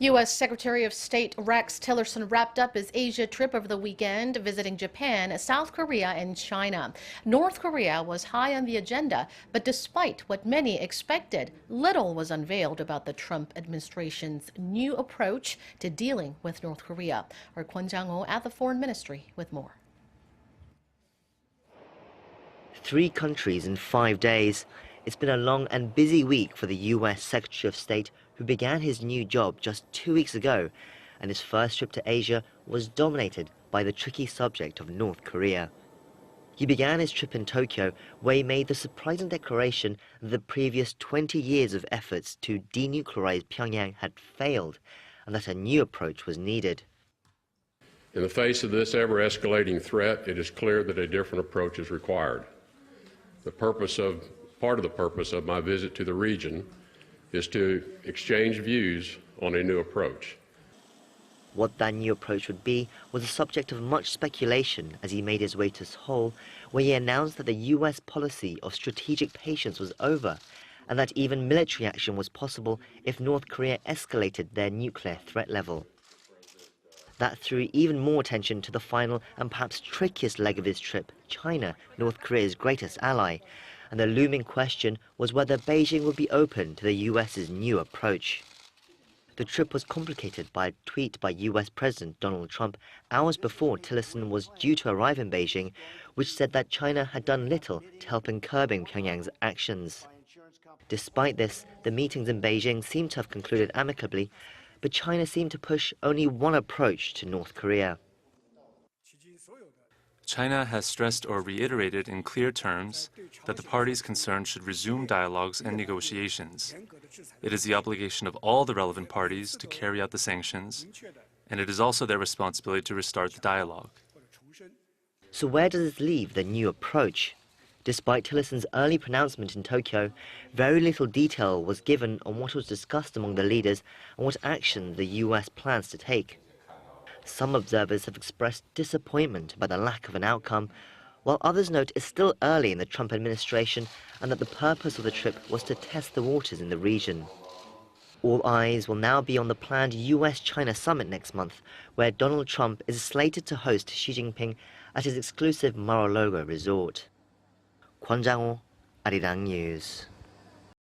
U.S. Secretary of State Rex Tillerson wrapped up his Asia trip over the weekend, visiting Japan, South Korea, and China. North Korea was high on the agenda, but despite what many expected, little was unveiled about the Trump administration's new approach to dealing with North Korea. Our Kwon Jang-ho at the Foreign Ministry with more. 3 countries in 5 days. It's been a long and busy week for the U.S. Secretary of State, who began his new job just 2 weeks ago, and his first trip to Asia was dominated by the tricky subject of North Korea. He began his trip in Tokyo, where he made the surprising declaration that the previous 20 years of efforts to denuclearize Pyongyang had failed, and that a new approach was needed. In the face of this ever-escalating threat, it is clear that a different approach is required. Part of the purpose of my visit to the region is to exchange views on a new approach. What that new approach would be was the subject of much speculation as he made his way to Seoul, where he announced that the U.S. policy of strategic patience was over, and that even military action was possible if North Korea escalated their nuclear threat level. That threw even more attention to the final and perhaps trickiest leg of his trip, China, North Korea's greatest ally. And the looming question was whether Beijing would be open to the U.S.'s new approach. The trip was complicated by a tweet by U.S. President Donald Trump hours before Tillerson was due to arrive in Beijing, which said that China had done little to help in curbing Pyongyang's actions. Despite this, the meetings in Beijing seemed to have concluded amicably, but China seemed to push only one approach to North Korea. China has stressed or reiterated in clear terms that the parties concerned should resume dialogues and negotiations. It is the obligation of all the relevant parties to carry out the sanctions, and it is also their responsibility to restart the dialogue. So where does this leave the new approach? Despite Tillerson's early pronouncement in Tokyo, very little detail was given on what was discussed among the leaders and what action the U.S. plans to take. Some observers have expressed disappointment by the lack of an outcome, while others note it's still early in the Trump administration and that the purpose of the trip was to test the waters in the region. All eyes will now be on the planned US-China summit next month, where Donald Trump is slated to host Xi Jinping at his exclusive Mar-a-Lago resort. Kwon Jang-ho, Arirang News.